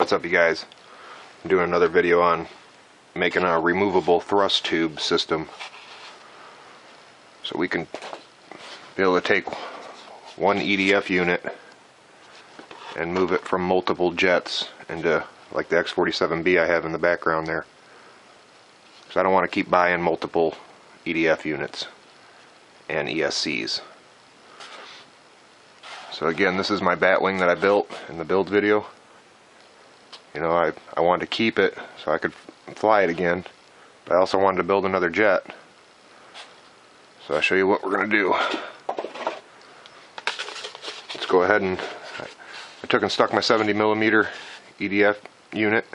What's up, you guys? I'm doing another video on making a removable thrust tube system, so we can be able to take one EDF unit and move it from multiple jets into like the X-47B I have in the background there. So I don't want to keep buying multiple EDF units and ESCs. So again, this is my batwing that I built in the build video. You know, I wanted to keep it so I could fly it again, but I also wanted to build another jet. So I'll show you what we're going to do. Let's go ahead and I took and stuck my 70mm EDF unit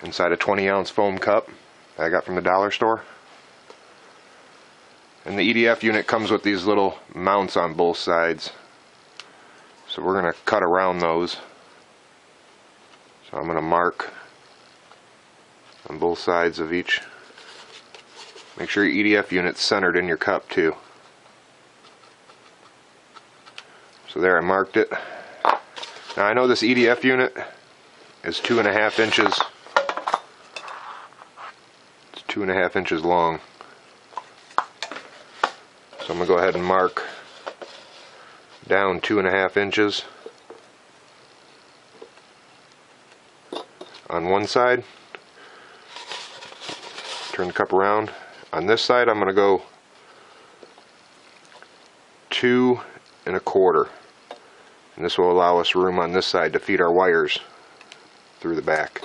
inside a 20-ounce foam cup that I got from the dollar store. And the EDF unit comes with these little mounts on both sides. So we're going to cut around those. So I'm going to mark on both sides of each. Make sure your EDF unit's centered in your cup too. So there, I marked it. Now I know this EDF unit is 2.5 inches. It's 2.5 inches long. So I'm going to go ahead and mark down 2.5 inches on one side. Turn the cup around. On this side I'm going to go 2 1/4, and this will allow us room on this side to feed our wires through the back,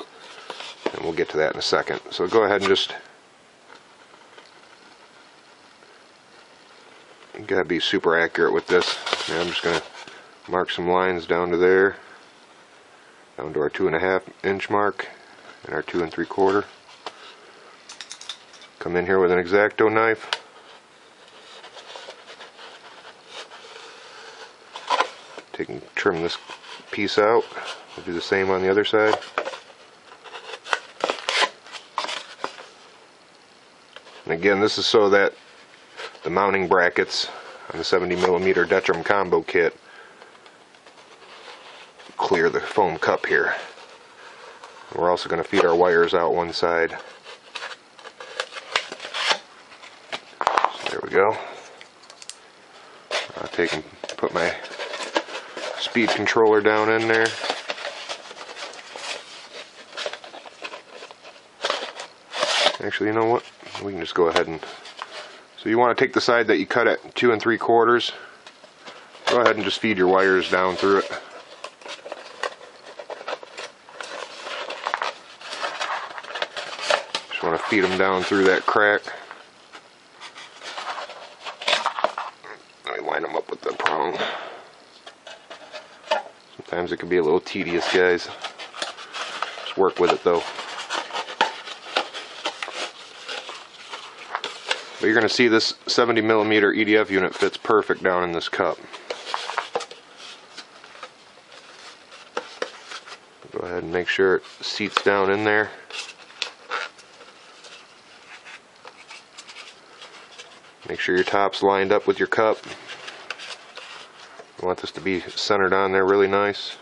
and we'll get to that in a second. So go ahead and just, you gotta be super accurate with this. Now I'm just going to mark some lines down to there, down to our 2.5 inch mark and our 2 3/4. Come in here with an X-Acto knife. Take and trim this piece out. We'll do the same on the other side. And again, this is so that the mounting brackets on the 70mm Detrum combo kit clear the foam cup here. We're also going to feed our wires out one side. So there we go. I'll take and put my speed controller down in there. Actually, you know what? We can just go ahead and... So you want to take the side that you cut at 2 3/4. Go ahead and just feed your wires down through it. Just want to feed them down through that crack. Let me line them up with the prong. Sometimes it can be a little tedious, guys. Just work with it though. But you're going to see this 70mm EDF unit fits perfect down in this cup. Go ahead and make sure it seats down in there. Make sure your top's lined up with your cup. You want this to be centered on there really nice.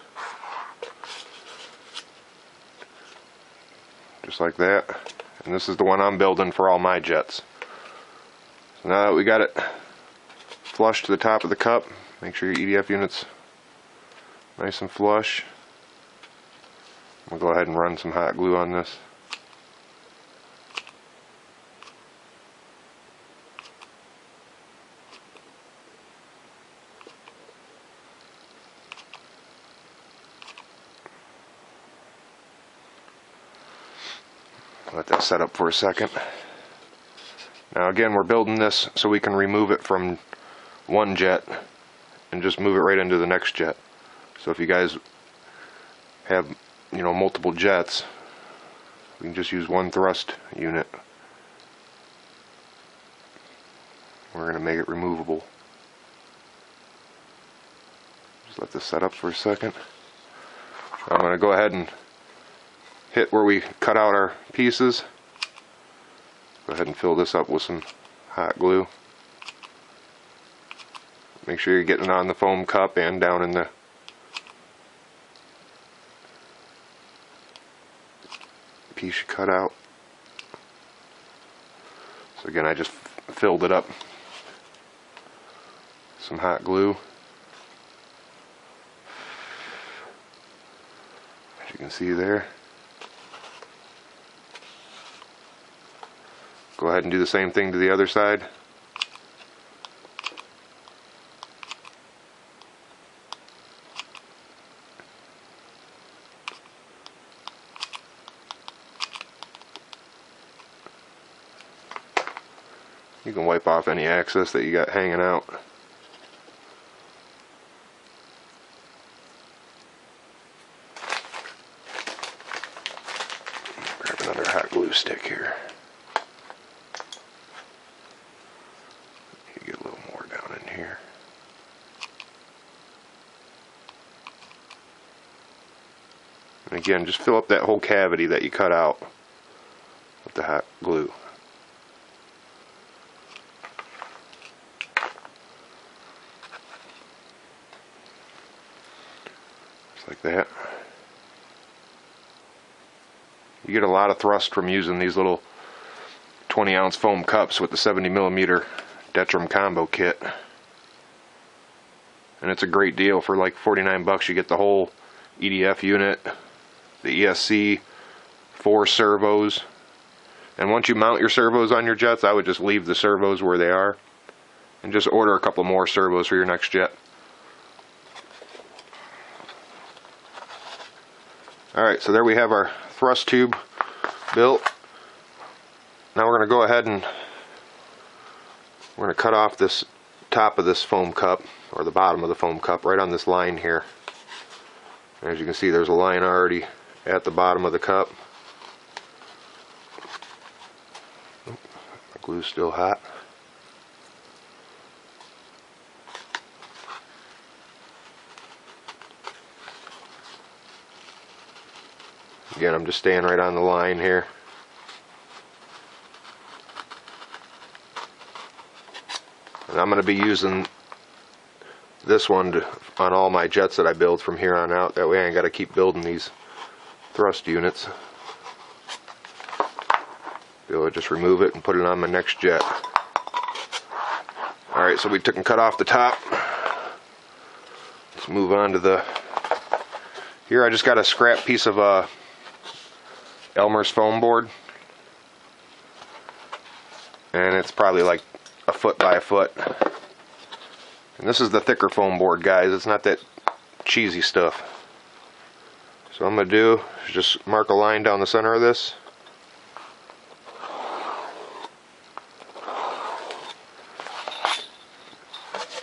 Just like that. And this is the one I'm building for all my jets. So now that we got it flush to the top of the cup, make sure your EDF unit's nice and flush. We'll go ahead and run some hot glue on this. Let that set up for a second. Now again, we're building this so we can remove it from one jet and just move it right into the next jet. So if you guys have, you know, multiple jets, we can just use one thrust unit. We're going to make it removable. Just let this set up for a second. I'm going to go ahead and hit where we cut out our pieces. Go ahead and fill this up with some hot glue. Make sure you're getting it on the foam cup and down in the piece you cut out. So again, I just filled it up. Some hot glue. As you can see there. Go ahead and do the same thing to the other side. You can wipe off any excess that you got hanging out. Grab another hot glue stick here. You get a little more down in here. And again, just fill up that whole cavity that you cut out with the hot glue. Like that. You get a lot of thrust from using these little 20-ounce foam cups with the 70mm Detrum combo kit. And it's a great deal. For like 49 bucks you get the whole EDF unit, the ESC, 4 servos. And once you mount your servos on your jets, I would just leave the servos where they are and just order a couple more servos for your next jet. Alright, so there we have our thrust tube built. Now we're going to go ahead and we're going to cut off this top of this foam cup, or the bottom of the foam cup, right on this line here. As you can see, there's a line already at the bottom of the cup. The glue's still hot. Again, I'm just staying right on the line here. And I'm going to be using this one on all my jets that I build from here on out. That way I ain't got to keep building these thrust units. Be able to just remove it and put it on my next jet. Alright, so we took and cut off the top. Let's move on to the... Here I just got a scrap piece of Elmer's foam board, and it's probably like a foot by a foot. And this is the thicker foam board, guys. It's not that cheesy stuff. So what I'm going to do is just mark a line down the center of this.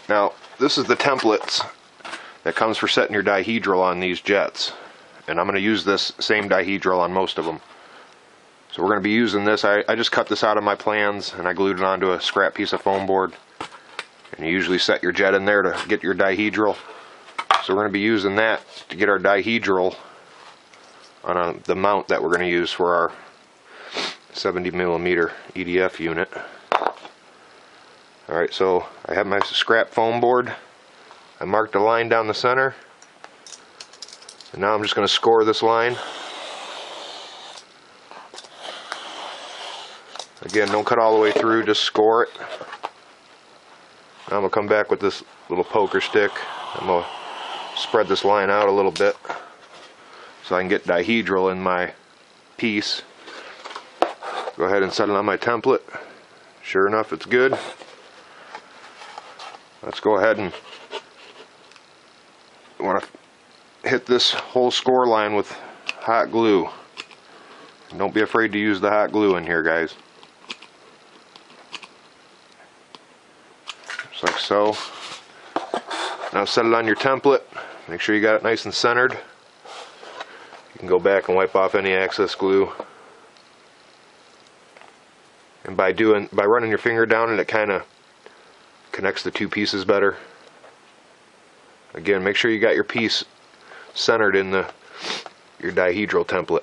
Now this is the templates that comes for setting your dihedral on these jets. And I'm going to use this same dihedral on most of them. So we're going to be using this. I just cut this out of my plans and I glued it onto a scrap piece of foam board. And you usually set your jet in there to get your dihedral. So we're going to be using that to get our dihedral on the mount that we're going to use for our 70mm EDF unit. Alright, so I have my scrap foam board. I marked a line down the center. And now I'm just going to score this line. Again, don't cut all the way through, just score it. Now I'm going to come back with this little poker stick. I'm going to spread this line out a little bit so I can get dihedral in my piece. Go ahead and set it on my template. Sure enough, it's good. Let's go ahead and want to hit this whole score line with hot glue. And don't be afraid to use the hot glue in here, guys. Just like so. Now set it on your template. Make sure you got it nice and centered. You can go back and wipe off any excess glue. And by running your finger down it, it kind of connects the two pieces better. Again, make sure you got your piece centered in your dihedral template,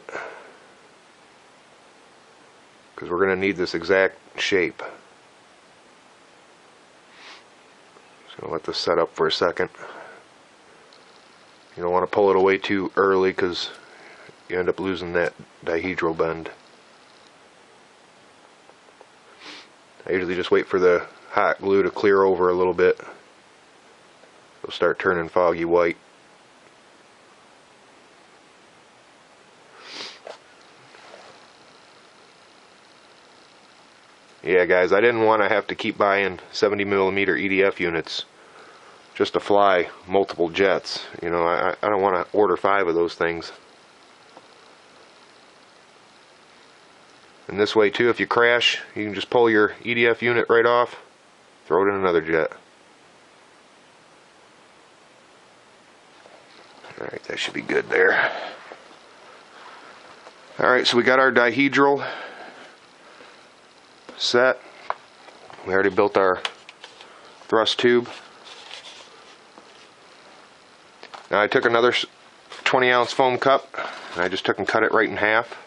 because we're going to need this exact shape. Just going to let this set up for a second. You don't want to pull it away too early because you end up losing that dihedral bend. I usually just wait for the hot glue to clear over a little bit. It'll start turning foggy white. Yeah guys, I didn't want to have to keep buying 70mm EDF units just to fly multiple jets. You know, I don't want to order 5 of those things. And this way too, if you crash, you can just pull your EDF unit right off, throw it in another jet. Alright, that should be good there. Alright, so we got our dihedral set. We already built our thrust tube. Now I took another 20-ounce foam cup and I just took and cut it right in half.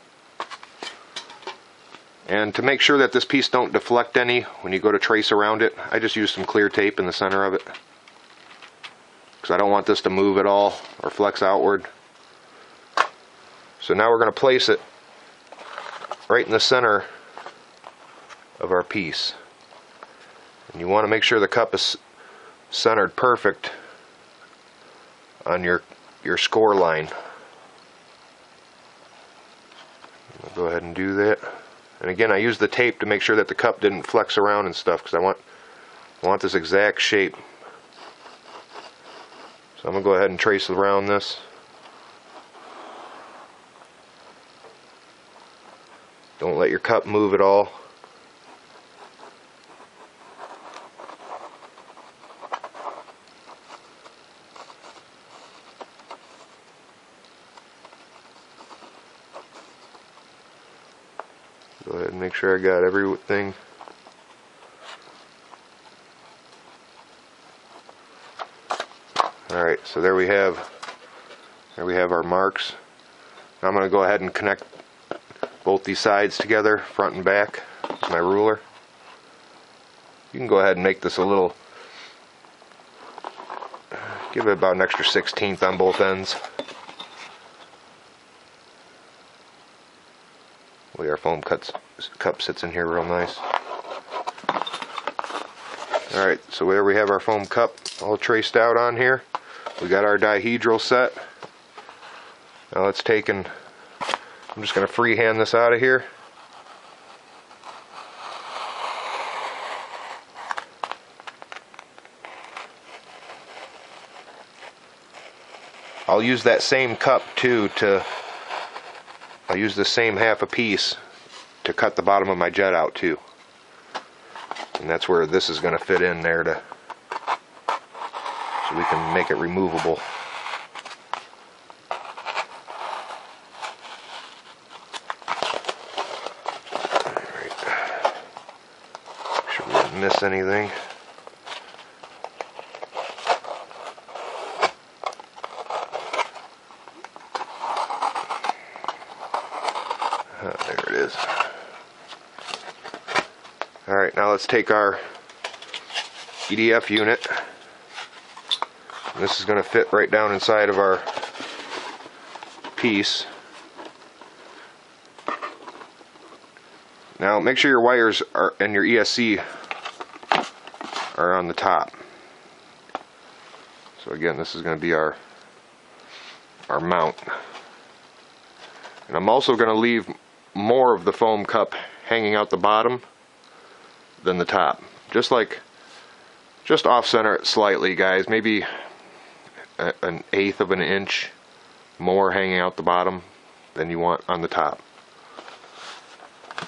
And to make sure that this piece don't deflect any when you go to trace around it, I just used some clear tape in the center of it, because I don't want this to move at all or flex outward. So now we're going to place it right in the center of our piece. And you want to make sure the cup is centered perfect on your score line. I'll go ahead and do that. And again, I used the tape to make sure that the cup didn't flex around and stuff, because I want this exact shape. So I'm going to go ahead and trace around this. Don't let your cup move at all. Go ahead and make sure I got everything. Alright, so there we have our marks. Now I'm going to go ahead and connect both these sides together, front and back, with my ruler. You can go ahead and make this a little, give it about an extra 1/16 on both ends. The way our foam cup sits in here real nice. Alright, so there we have our foam cup all traced out on here. We got our dihedral set. Now let's take and I'm just going to freehand this out of here. I'll use that same cup too I'll use the same half a piece to cut the bottom of my jet out too. And that's where this is going to fit in there so we can make it removable. Alright. Make sure we didn't miss anything. There it is. Alright, now let's take our EDF unit. This is going to fit right down inside of our piece. Now make sure your wires and your ESC are on the top. So again, this is going to be our mount. And I'm also going to leave more of the foam cup hanging out the bottom than the top. Just off center it slightly, guys. Maybe an 1/8 of an inch more hanging out the bottom than you want on the top.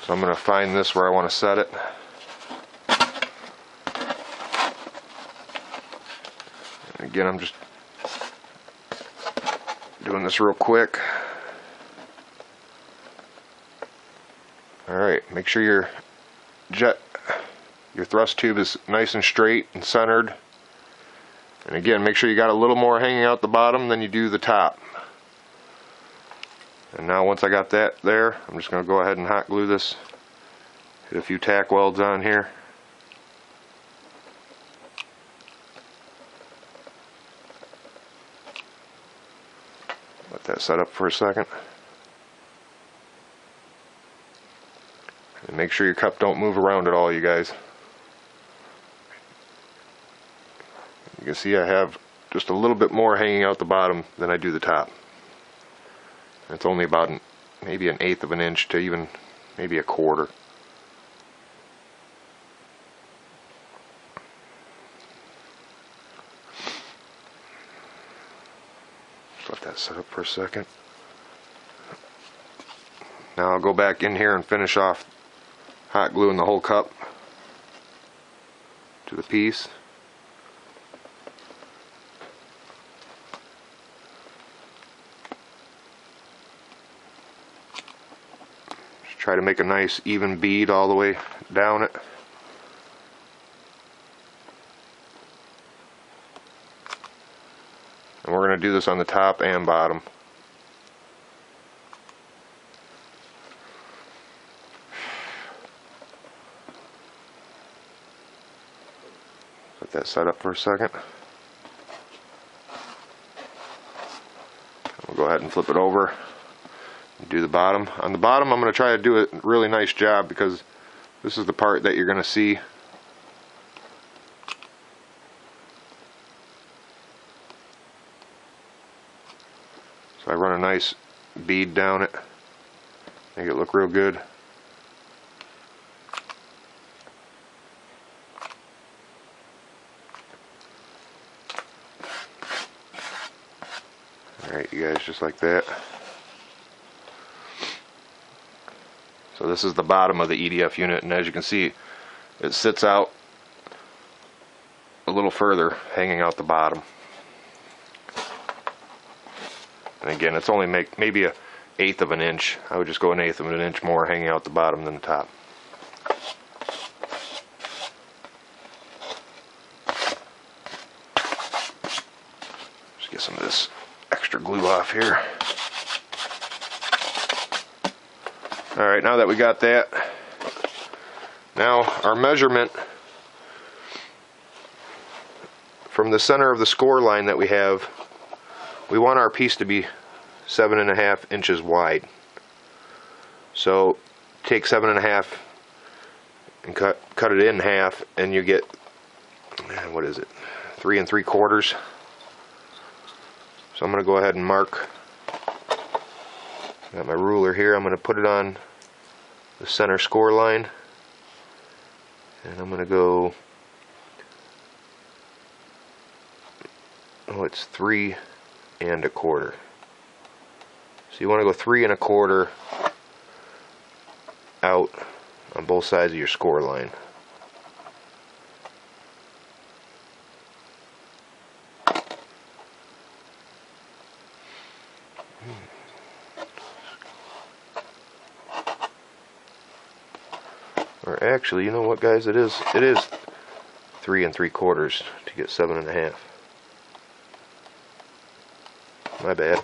So I'm going to find this where I want to set it. And again, I'm just doing this real quick. Alright, make sure your thrust tube is nice and straight and centered. And again, make sure you got a little more hanging out the bottom than you do the top. And now once I got that there, I'm just going to go ahead and hot glue this. Hit a few tack welds on here. Let that set up for a second. And make sure your cup don't move around at all, you guys. You can see I have just a little bit more hanging out the bottom than I do the top. It's only about maybe an eighth of an inch to even maybe a quarter. Just let that set up for a second. Now I'll go back in here and finish off hot gluing the whole cup to the piece. Just try to make a nice even bead all the way down it. And we're going to do this on the top and bottom. Let that set up for a second. We'll go ahead and flip it over and do the bottom. On the bottom, I'm going to try to do a really nice job because this is the part that you're going to see. So I run a nice bead down it, make it look real good. Alright, you guys, just like that. So this is the bottom of the EDF unit, and as you can see, it sits out a little further, hanging out the bottom. And again, it's only maybe an eighth of an inch. I would just go an eighth of an inch more hanging out the bottom than the top. Just get some of this extra glue off here. Alright, now that we got that, now our measurement from the center of the score line that we have, we want our piece to be 7.5 inches wide. So take 7.5 and cut it in half, and you get, what is it, 3 3/4. So I'm going to go ahead and mark. Got my ruler here. I'm going to put it on the center score line, and I'm going to go, oh, it's 3 1/4. So you want to go 3 1/4 out on both sides of your score line. Or actually, you know what, guys, it is 3 3/4 to get 7.5. My bad.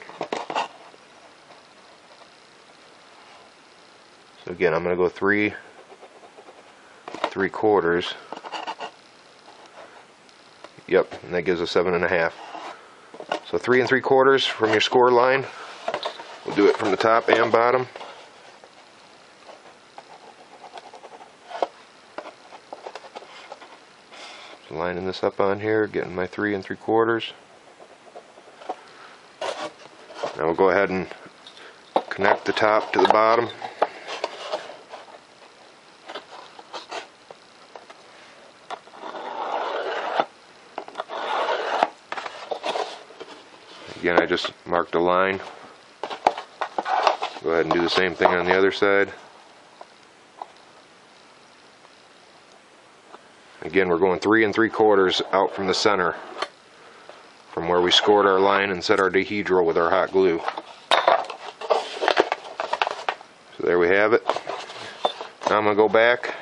So again, I'm going to go 3 3/4. Yep, and that gives us 7.5. So 3 3/4 from your score line. We'll do it from the top and bottom. So lining this up on here, getting my 3 3/4. Now we'll go ahead and connect the top to the bottom. Again, I just marked a line. Go ahead and do the same thing on the other side. Again, we're going 3 3/4 out from the center, from where we scored our line and set our dehedral with our hot glue. So there we have it. Now I'm going to go back,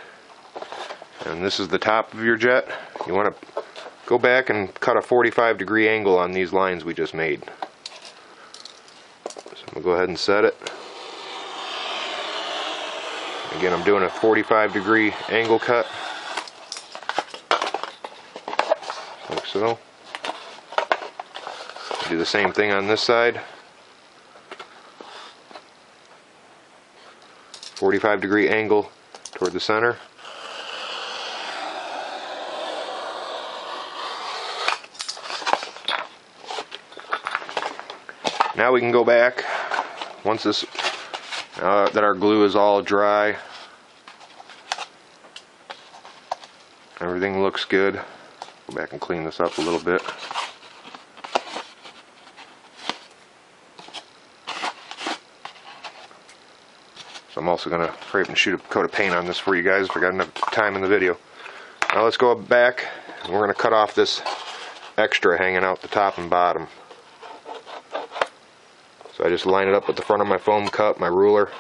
and this is the top of your jet. You want to go back and cut a 45-degree angle on these lines we just made. So I'm going to go ahead and set it. Again, I'm doing a 45-degree angle cut, like so. Do the same thing on this side. 45-degree angle, toward the center. Now we can go back, once this, that our glue is all dry, everything looks good. Go back and clean this up a little bit. So I'm also going to hurry up and shoot a coat of paint on this for you guys if I got enough time in the video. Now let's go back and we're going to cut off this extra hanging out the top and bottom. So I just line it up with the front of my foam cup, my ruler,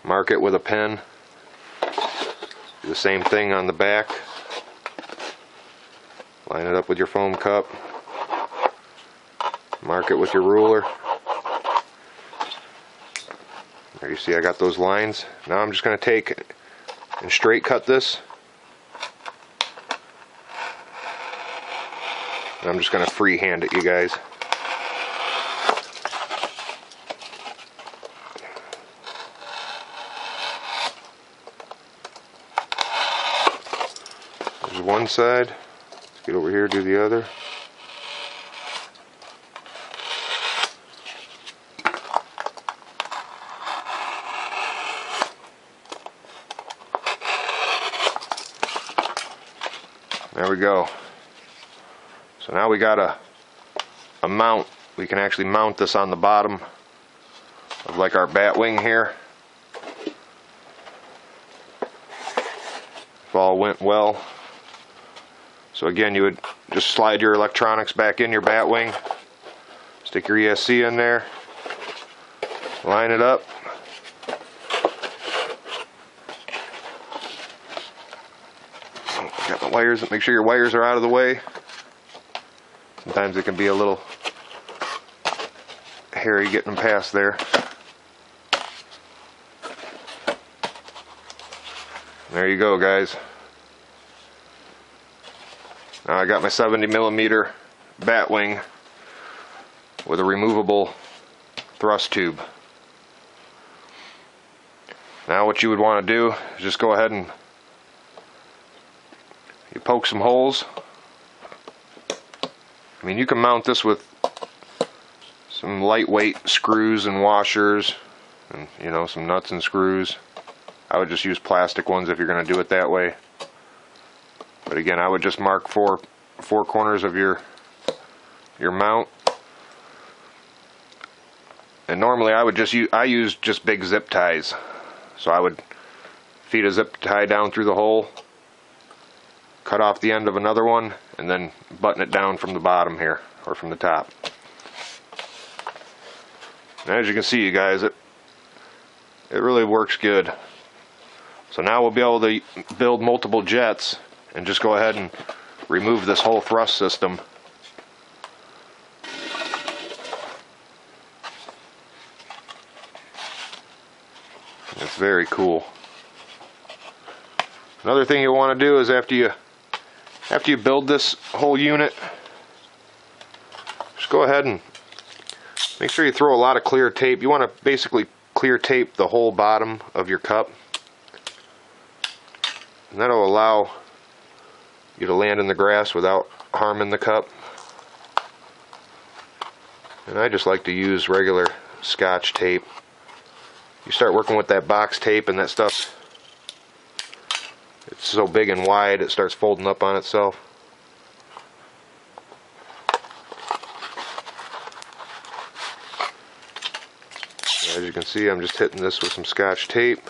mark it with a pen. Do the same thing on the back. Line it up with your foam cup, mark it with your ruler. There you see I got those lines. Now I'm just going to take and straight cut this. And I'm just going to freehand it, you guys. There's one side. Let's get over here, do the other. There we go. So now we got a mount. We can actually mount this on the bottom of like our bat wing here. If all went well. So again, you would just slide your electronics back in your bat wing, stick your ESC in there, line it up. Got my wires, make sure your wires are out of the way. Sometimes it can be a little hairy getting them past there. There you go, guys. Now I got my 70mm bat wing with a removable thrust tube. Now what you would want to do is just go ahead and you poke some holes. I mean, you can mount this with some lightweight screws and washers and, you know, some nuts and screws. I would just use plastic ones if you're going to do it that way. But again, I would just mark four corners of your mount. And normally I would just use just big zip ties. So I would feed a zip tie down through the hole, cut off the end of another one, and then button it down from the bottom here, or from the top. And as you can see, you guys, it really works good. So now we'll be able to build multiple jets and just go ahead and remove this whole thrust system. It's very cool. Another thing you want to do is after you build this whole unit, just go ahead and make sure you throw a lot of clear tape. You want to basically clear tape the whole bottom of your cup. And that'll allow you to land in the grass without harming the cup. And I just like to use regular Scotch tape. You start working with that box tape and that stuff, it's so big and wide it starts folding up on itself. As you can see, I'm just hitting this with some Scotch tape.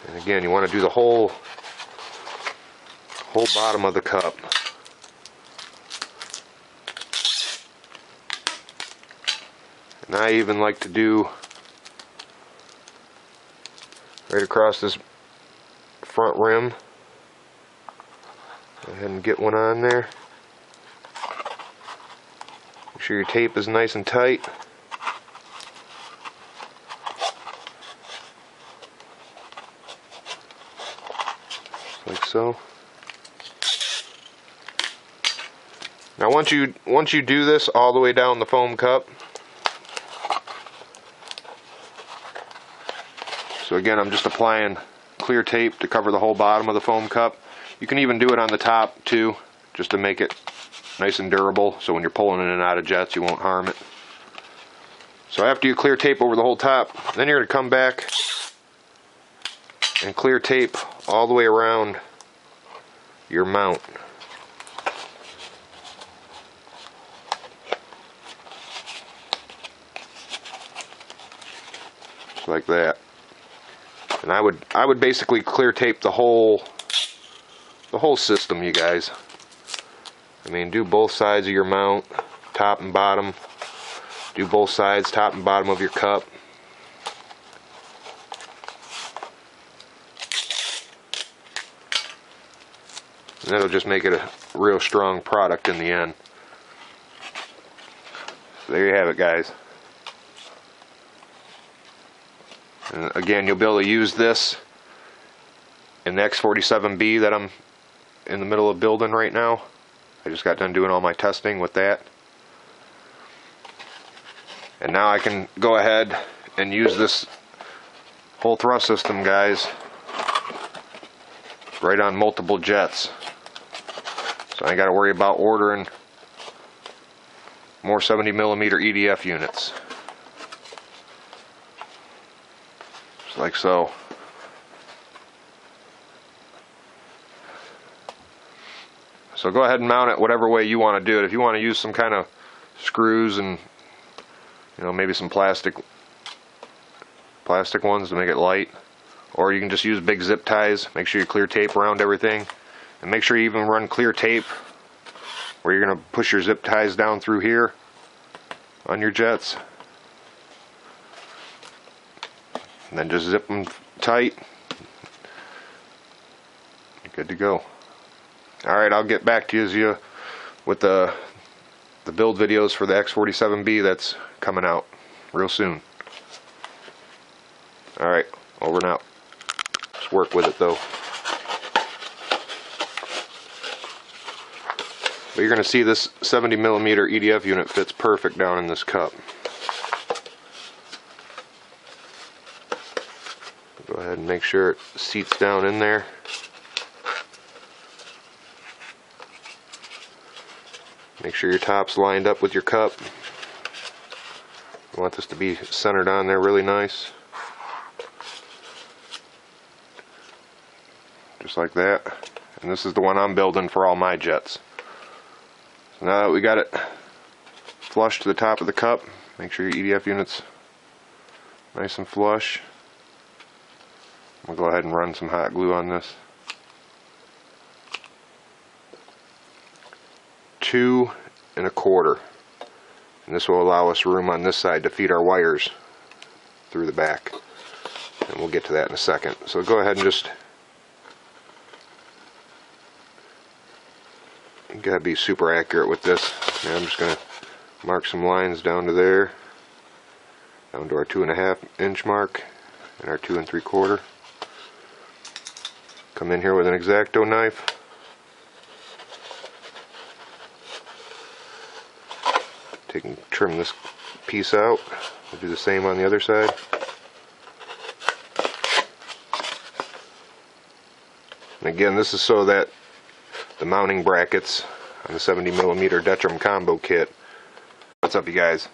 And again, you want to do the whole bottom of the cup. And I even like to do right across this front rim. Go ahead and get one on there. Make sure your tape is nice and tight. Like so. Now once you do this all the way down the foam cup, So again, I'm just applying clear tape to cover the whole bottom of the foam cup. You can even do it on the top too, just to make it nice and durable, so when you're pulling in and out of jets you won't harm it. So after you clear tape over the whole top, then you're going to come back and clear tape all the way around your mount. Just like that. And I would basically clear tape the whole system, you guys. I mean, do both sides of your mount, top and bottom. Do both sides, top and bottom of your cup. And that'll just make it a real strong product in the end. So there you have it, guys. And again, you'll be able to use this in the X47B that I'm in the middle of building right now. I just got done doing all my testing with that. And now I can go ahead and use this whole thrust system, guys, right on multiple jets. So I ain't got to worry about ordering more 70mm EDF units. Just like so. So go ahead and mount it whatever way you want to do it. If you want to use some kind of screws and, you know, maybe some plastic ones to make it light, or you can just use big zip ties. Make sure you clear tape around everything, and make sure you even run clear tape where you're going to push your zip ties down through here on your jets, and then just zip them tight. You're good to go. Alright, I'll get back to you with the build videos for the X47B that's coming out real soon. Alright, over and out. Just work with it though. But you're going to see this 70mm EDF unit fits perfect down in this cup. Go ahead and make sure it seats down in there. Make sure your top's lined up with your cup. You want this to be centered on there really nice. Just like that. And this is the one I'm building for all my jets. So now that we got it flush to the top of the cup, make sure your EDF unit's nice and flush. I'm going to go ahead and run some hot glue on this. 2 1/4, and this will allow us room on this side to feed our wires through the back, and we'll get to that in a second. So go ahead and just, you gotta be super accurate with this. Now I'm just gonna mark some lines down to there, down to our 2.5 inch mark and our 2 3/4. Come in here with an X-Acto knife. Take and trim this piece out. We'll do the same on the other side. And again, this is so that the mounting brackets on the 70mm Detrum combo kit. What's up, you guys?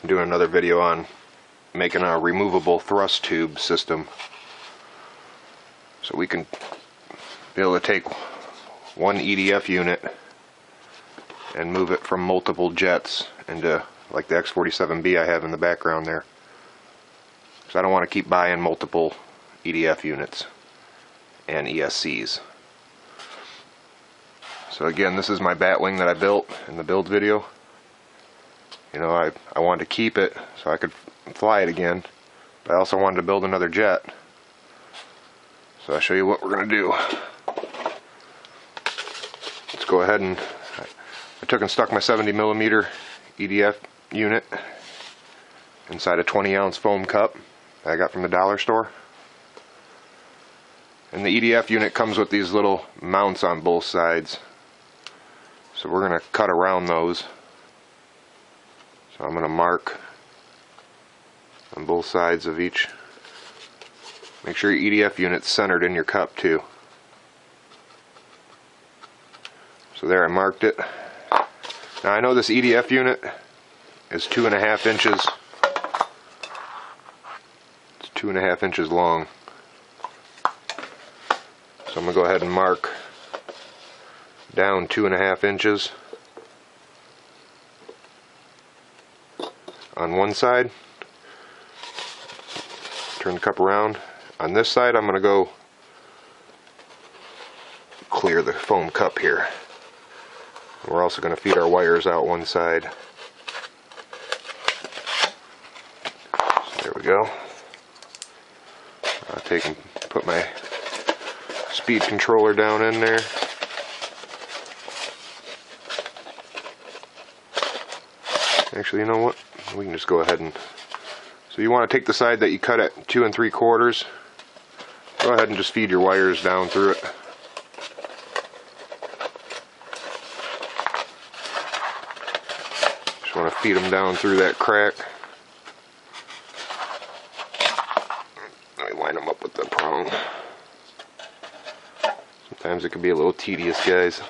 I'm doing another video on making a removable thrust tube system. So we can be able to take one EDF unit and move it from multiple jets into, like the X47B I have in the background there. So I don't want to keep buying multiple EDF units and ESCs. So again, this is my bat wing that I built in the build video. You know, I wanted to keep it so I could fly it again, but I also wanted to build another jet. So I'll show you what we're going to do. Let's go ahead and I took and stuck my 70mm EDF unit inside a 20-ounce foam cup that I got from the dollar store. And the EDF unit comes with these little mounts on both sides. So we're going to cut around those. So I'm going to mark on both sides of each Make sure your EDF unit's centered in your cup too. So there, I marked it. Now I know this EDF unit is 2.5 inches. It's 2.5 inches long. So I'm going to go ahead and mark down 2.5 inches on one side. Turn the cup around. On this side I'm going to go clear the foam cup here. We're also going to feed our wires out one side. So there we go. I'll take and put my speed controller down in there. Actually, you know what? We can just go ahead and... So you want to take the side that you cut at 2 3/4. Go ahead and just feed your wires down through it. Just want to feed them down through that crack. Let me line them up with the prong. Sometimes it can be a little tedious, guys.